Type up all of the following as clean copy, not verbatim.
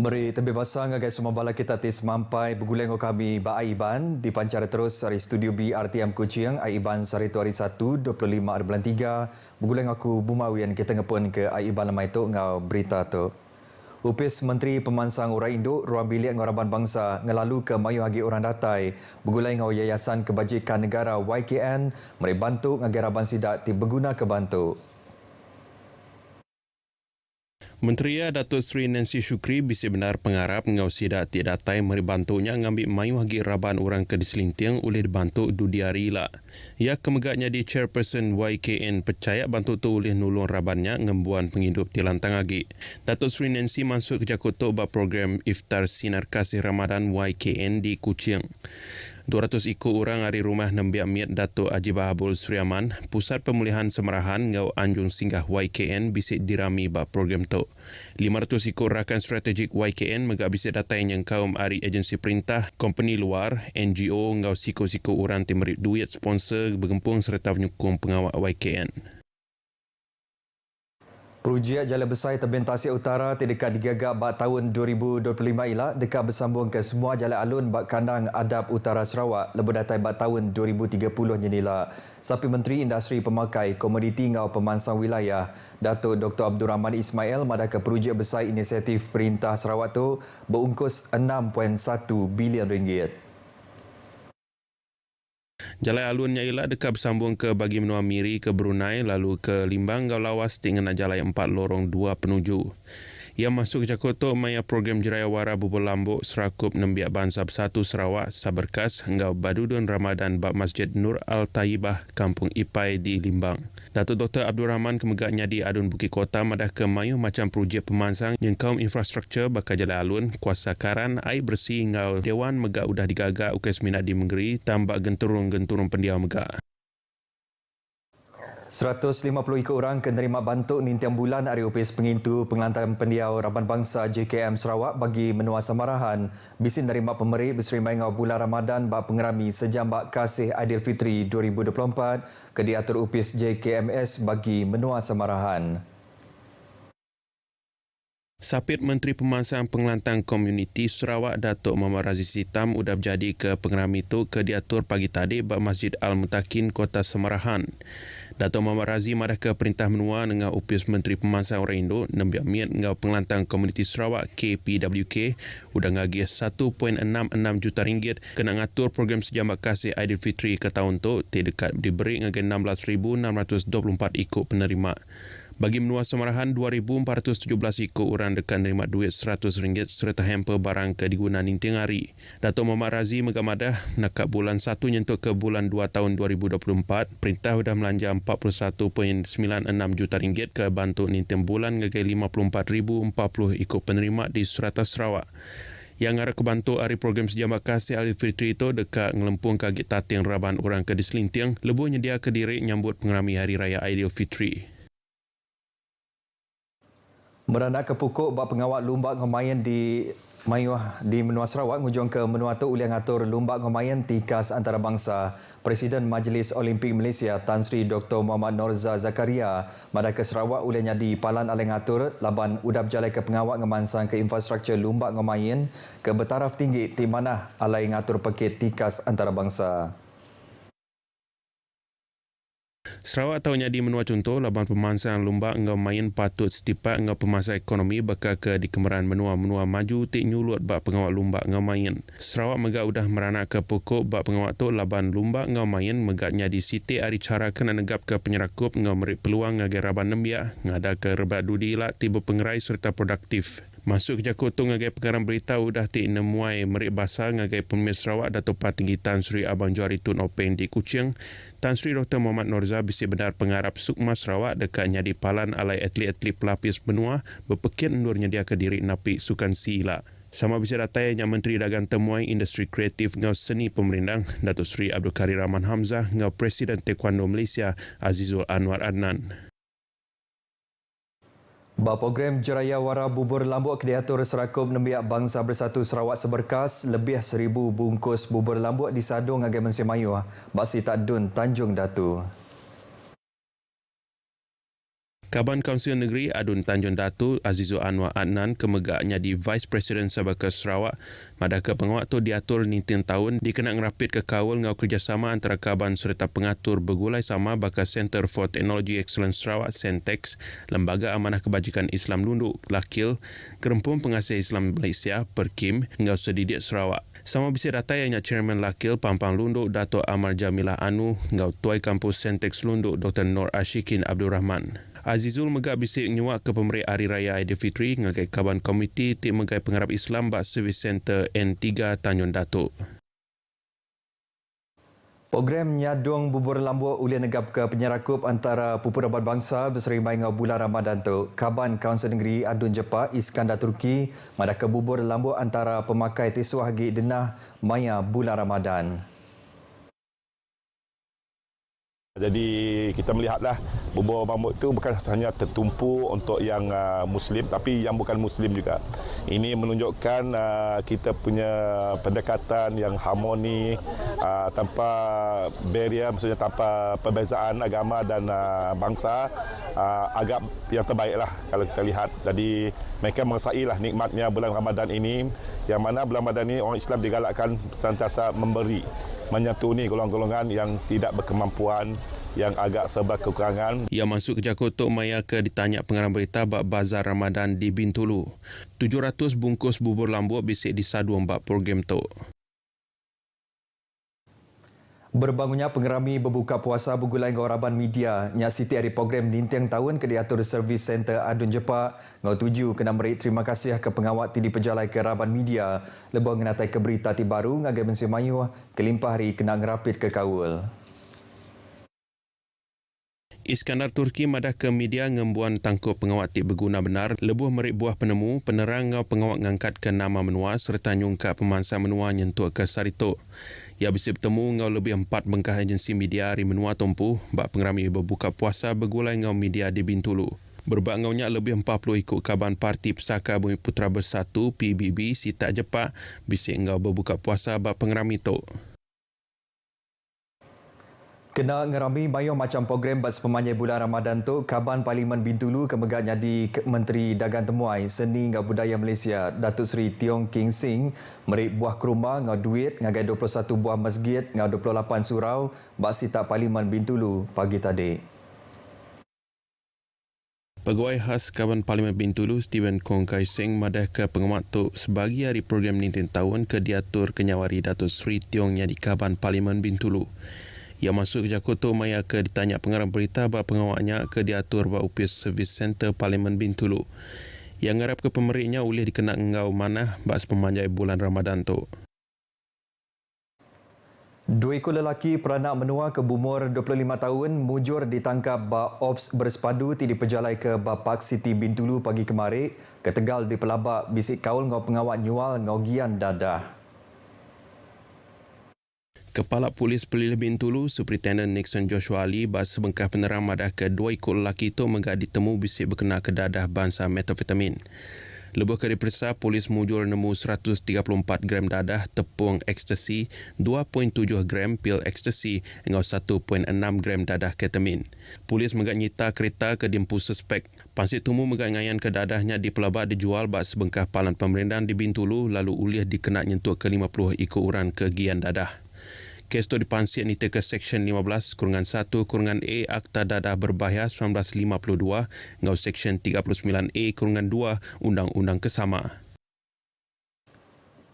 Meri tebih basah ngagai semua bala kita tis mampai berguleng kami ba Aiban di pancara terus dari studio B RTM Kuching Aiban sari tu hari 1 25 bulan 3 berguleng aku bumawian kita ngepun ke Aiban lemai tu ngau berita tu. Upis Menteri Pemansang Orang Induk Ruang Bilik Ngaraban Bangsa ngelalu ke Mayu Hagi Orang Datai berguleng ngau Yayasan Kebajikan Negara YKN meri bantu ngagai Raban Sidak ti berguna ke bantu. Menteri Datuk Seri Nancy Shukri bisi benar pengarap ngau sidak ti datai meri bantunya ngambil mayu hagi raban orang ke diselinting oleh dibantu dudiari ila. Ia kemegaknya di chairperson YKN percaya bantu tu oleh nulung rabannya ngembuan penghidup di lantang agi. Datuk Seri Nancy masuk ke Jakarta ba program Iftar Sinar Kasih Ramadan YKN di Kuching. 200 ikut orang hari rumah Nembiak Miat Datuk Haji Bahabul Suriaman, Pusat Pemulihan Semerahan ngau Anjung Singgah YKN bisik dirami ba program tu. 500 ikut rakan strategik YKN megak bisik datai yang kaum ari agensi perintah, company luar, NGO ngau siko-siko orang timerik duit sponsor bergempung serta penyukung pengawal YKN. Projek Jalan Besar Tebing Tasik Utara dekat digagak bak tahun 2025 ialah dekat bersambung ke semua jalan alun bak kandang adab Utara Sarawak lebih datai bak tahun 2030 jenila. Sapi Menteri Industri Pemakai Komoditi ngau Pemansang Wilayah Datuk Dr. Abdul Rahman Ismail madak ke projek besar inisiatif Perintah Sarawak tu berungkus 6.1 bilion ringgit. Jalan alunnya ialah dekat bersambung ke Bagi Menua Miri ke Brunei lalu ke Limbang Gau Lawas dengan jalan 4 lorong 2 penuju. Ia masuk ke Jakarta maya program Jeraya Wara Bubur Lambuk serakup Nembiak Bangsa Bersatu Sarawak Saberkas hingga Badudun Ramadan bak Masjid Nur Al-Taibah Kampung Ipai di Limbang. Datuk Dr. Abdul Rahman kemegaknya di Adun Bukit Kota madah ke mayu macam projek pemansang yang kaum infrastruktur bakal jalan alun, kuasa karan, air bersih hingga Dewan megak udah digagak UKS Minat di Menggeri tambah genturung-genturung pendiam megak. 150 ikut orang kenerima bantuk nintiang bulan dari Opis Pengintu Pengelantaran Pendiau Raban Bangsa JKM Sarawak bagi menua samarahan bisin nerima pemerik berserimai ngau bulan Ramadan bak pengerami sejambak kasih Aidilfitri 2024 ke diatur Opis JKMS bagi menua samarahan. Sapit Menteri Pemansang Pengelantang Komuniti Sarawak Datuk Muhammad Razif Sitam udah berjadi ke pengerami itu ke diatur pagi tadi bak Masjid Al-Mutakin Kota Semarahan. Datuk Muhammad Razif madah ke perintah menua dengan Upis Menteri Pemansang Orang Induk Nembiak Miat ngau Pengelantang Komuniti Sarawak KPWK udah ngagih 1.66 juta ringgit kena ngatur program sejambak kasih Aidilfitri ke tahun tu dekat diberi ngagih 16,624 ikut penerima. Bagi menua samarahan 2,417 ikut orang dekat nerima duit RM100 serta hamper barang ke digunakan ninting hari. Datuk Muhammad Razi megamadah nakak bulan 1 nyentuk ke bulan 2 tahun 2024, perintah sudah melanja 41.96 juta ringgit ke bantu ninting bulan ngagai 54,040 ikut penerima di Serata Sarawak. Yang arah kebantu hari program sejambak kasih Aidilfitri itu dekat ngelempung kagit tating raban orang ke diselinting lebuh nyedia ke diri nyambut pengerami Hari Raya Aidilfitri. Meranak ke pukuk bak pengawal lumbak ngomayan di Mayuh di Menua Sarawak ngujung ke menua tu uliang atur lumbak ngomayan tikas antarabangsa. Presiden Majlis Olimpik Malaysia Tan Sri Dr. Muhammad Norza Zakaria madah ke Sarawak uliangnya di palan aleng atur laban udap jalai ke pengawal ngemansang ke infrastruktur lumbak ngomayan ke bertaraf tinggi di mana alai ngatur paket tikas antarabangsa. Sarawak tahunya di menua contoh laban pemansang lumbak ngau main patut setipak ngau pemasa ekonomi bakal ke di kemeran menua-menua maju tik nyulut bak pengawal lumbak ngau main. Sarawak megak udah meranak ke pokok bak pengawal tu laban lumbak ngau main megaknya di siti hari cara kena negap ke penyerakup ngau merik peluang ngagai raban nembiak ngada ke rebat dudi ilak tiba pengerai serta produktif. Masuk ke Jakarta ngagai pengarang berita udah tik nemuai merik basah ngagai Pemimpin Sarawak Datuk Patinggi Tan Sri Abang Johari Tun Openg di Kuching. Tan Sri Dr. Muhammad Norza bisi benar pengarap Sukma Sarawak dekatnya di palan alai atlet-atlet pelapis benua berpekit endurnya dia ke diri napi sukan sila. Sama bisa datanya Menteri Dagang Temuai Industri Kreatif ngau Seni Pemerindang Datuk Sri Abdul Kadir Rahman Hamzah ngau Presiden Taekwondo Malaysia Azizul Anwar Adnan. Program Jeraya Wara Bubur Lambuk ke diatur serakup Nembiak Bangsa Bersatu Sarawak Seberkas lebih 1,000 bungkus bubur lambuk disadung agai Mensi Mayu Basi Tadun Tanjung Datu. Kaban Kaunsil Negeri Adun Tanjung Datu Azizul Anwar Adnan kemegaknya di Vice President Sabaka Sarawak madah ke pengawak tu diatur nintin tahun dikena ngerapit ke kawal ngau kerjasama antara Kaban serta pengatur bergulai sama baka Center for Technology Excellence Sarawak Centex, Lembaga Amanah Kebajikan Islam Lundu Lakil, Kerempun Pengasih Islam Malaysia Perkim ngau Sedidik Sarawak. Sama bisa data yang Chairman Lakil Pampang Lundu Dato' Amal Jamilah Anu ngau Tuai Kampus Centex Lundu Dr. Nur Ashikin Abdul Rahman. Azizul megak bisik nyuak ke pemerik Hari Raya Aidilfitri ngagai Kaban Komiti Tik Megai Pengarap Islam Bak Service Center N3 Tanjung Datuk. Program nyadung bubur lambuk ulian negap ke penyerakup antara Pupuraban Bangsa berserimai ngau bulan Ramadan tu. Kaban Kaunsil Negeri Adun Jepak Iskandar Turki madah ke bubur lambuk antara pemakai tisuah hagi denah maya bulan Ramadan. Jadi kita melihatlah bubur lambuk itu bukan hanya tertumpu untuk yang Muslim tapi yang bukan Muslim juga. Ini menunjukkan kita punya pendekatan yang harmoni tanpa barrier, maksudnya tanpa perbezaan agama dan bangsa, agak yang terbaiklah kalau kita lihat. Jadi mereka merasailah nikmatnya bulan Ramadan ini, yang mana bulan Ramadan ini orang Islam digalakkan sentiasa memberi, menyantuni golongan-golongan yang tidak berkemampuan, yang agak serba kekurangan. Ia masuk ke Jakotok Maya ke ditanya pengarang berita bab Bazar Ramadan di Bintulu. 700 bungkus bubur lambuk bisik disadu bab program tu. Berbangunnya pengerami berbuka puasa bergulai ngau Raban Media nyak siti hari program nintiang tahun ke diatur Service Center Adun Jepak ngau tuju kena beri terima kasih ke pengawat tidi pejalai ke Raban Media lebih ngenatai ke berita ti baru ngagai bensi mayu kelimpah hari kena ngerapit ke kawul. Iskandar Turki madah ke media ngembuan tangkup pengawat ti berguna benar lebuh merik buah penemu penerang ngau pengawat ngangkat ke nama menua serta nyungka pemansa menua nyentuh ke Sarito. Ia bisa bertemu ngau lebih 4 bengkah agensi media hari menua tumpu bak pengerami berbuka puasa bergulai ngau media di Bintulu. Berbak ngaunya lebih 40 ikut Kaban Parti Pesaka Bumi Putra Bersatu PBB Sita Jepak bisik ngau berbuka puasa bak pengerami tu. Kena ngerami mayu macam program bas pemanjai bulan Ramadan tu, Kaban Parlimen Bintulu kemegaknya di Menteri Dagang Temuai Seni dan Budaya Malaysia Datuk Seri Tiong King Sing merik buah kurma ngau duit ngagai 21 buah masjid ngau 28 surau bak sita Parlimen Bintulu pagi tadi. Pegawai khas Kaban Parlimen Bintulu Stephen Kong Kai Seng madah ke pengamat tu sebagi hari program nintin tahun ke diatur kenyawari Datuk Seri Tiong yang di Kaban Parlimen Bintulu. Ia masuk ke Jakotok Maya ke ditanya pengarang berita bak pengawaknya ke diatur bak upis Service Center Parlimen Bintulu. Yang ngarap ke pemeriknya boleh dikena ngau manah bak sepemanjai bulan Ramadan tu. 2 ekor lelaki peranak menua ke berumur 25 tahun mujur ditangkap bak Ops Bersepadu di pejalai ke Bapak Siti Bintulu pagi kemarin ke Tegal di pelabak bisik kaul ngau pengawat nyual ngau gian dadah. Kepala Polis Pelilih Bintulu, Superintendent Nixon Joshua Ali, bas sebengkah penerang madah ke 2 ekor lelaki itu megak ditemu bisik berkena ke dadah bangsa metafetamin. Lebih ke diperiksa, polis mujur nemu 134 gram dadah tepung ekstasi, 2.7 gram pil ekstasi dengan 1.6 gram dadah ketamin. Polis megak nyita kereta ke dimpu suspek. Pansip tumu megak ngayan ke dadahnya di pelabak dijual bak sebengkah palan pemerintahan di Bintulu lalu uliah dikena nyentuh ke 50 ekor uran ke gian dadah. Kes itu dipansik nita ke Seksyen 15-1-A Akta Dadah Berbahaya 1952 ngau Seksyen 39A-2 Undang-Undang Kesama.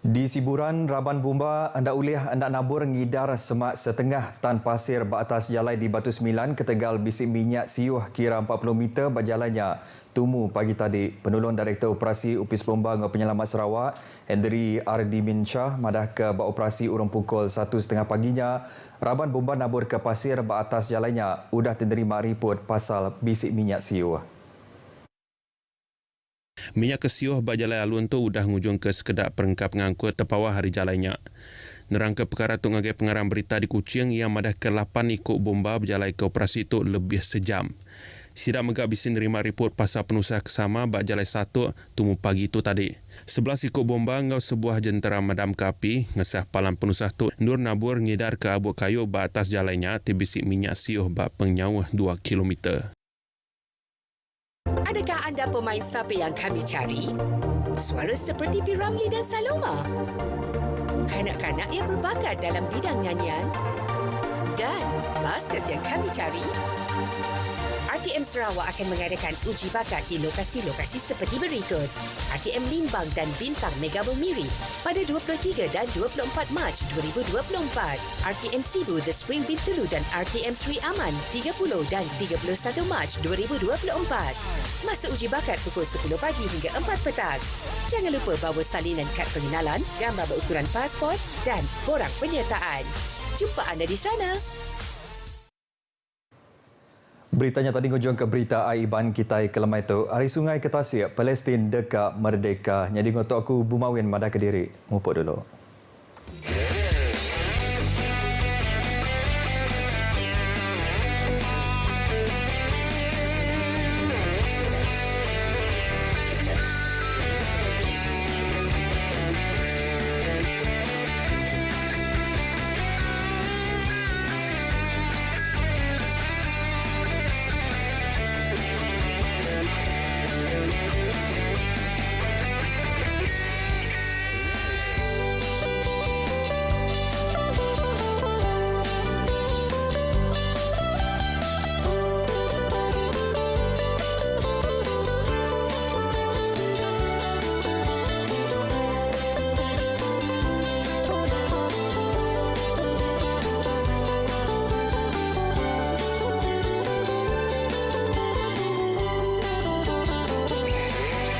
Di Siburan, Raban Bumba anda ulih anda nabur ngidar semak setengah tan pasir batas jalan di Batu Sembilan ke Tegal bisik minyak siuh kira 40 meter berjalannya. Tumu pagi tadi, penolong Direktur Operasi Upis Bomba dengan Penyelamat Sarawak, Hendry Ardimin Shah madah ke bak operasi urung pukul 1.30 paginya. Raban Bumba nabur ke pasir batas jalannya udah menerima report pasal bisik minyak siuh. Minyak kesiuh bajalai alun tu udah ngujung ke sekedar perengkap ngangkut terpawah hari jalannya. Nerangka perkara tu ngagai pengarang berita di Kuching yang madah ke 8 ikut bomba berjalai ke operasi tu lebih sejam. Sidak megak bisa nerima report pasal penusah kesama bajalai 1 tumu pagi tu tadi. 11 ikut bomba ngau sebuah jentera madam ke api ngesah palang penusah tu Nur nabur ngidar ke abuk kayu batas jalannya tibisik minyak siuh bak pengyauh 2 kilometer. Adakah anda pemain siapa yang kami cari? Suara seperti P. Ramlee dan Saloma. Kanak-kanak yang berbakat dalam bidang nyanyian. Dan baskers yang kami cari. RTM Sarawak akan mengadakan uji bakat di lokasi-lokasi seperti berikut. RTM Limbang dan Bintang Megabel Miri pada 23 dan 24 Mac 2024. RTM Sibu The Spring Bintulu dan RTM Sri Aman 30 dan 31 Mac 2024. Masa uji bakat pukul 10 pagi hingga 4 petang. Jangan lupa bawa salinan kad pengenalan, gambar berukuran pasport dan borang penyertaan. Jumpa anda di sana. Beritanya tadi ngujung ke berita Aiban Kitai Kelemai tu. Hari Sungai Ketasik, Palestin dekat merdeka. Jadi ngotok aku Bumawian Madah Kediri. Mupuk dulu.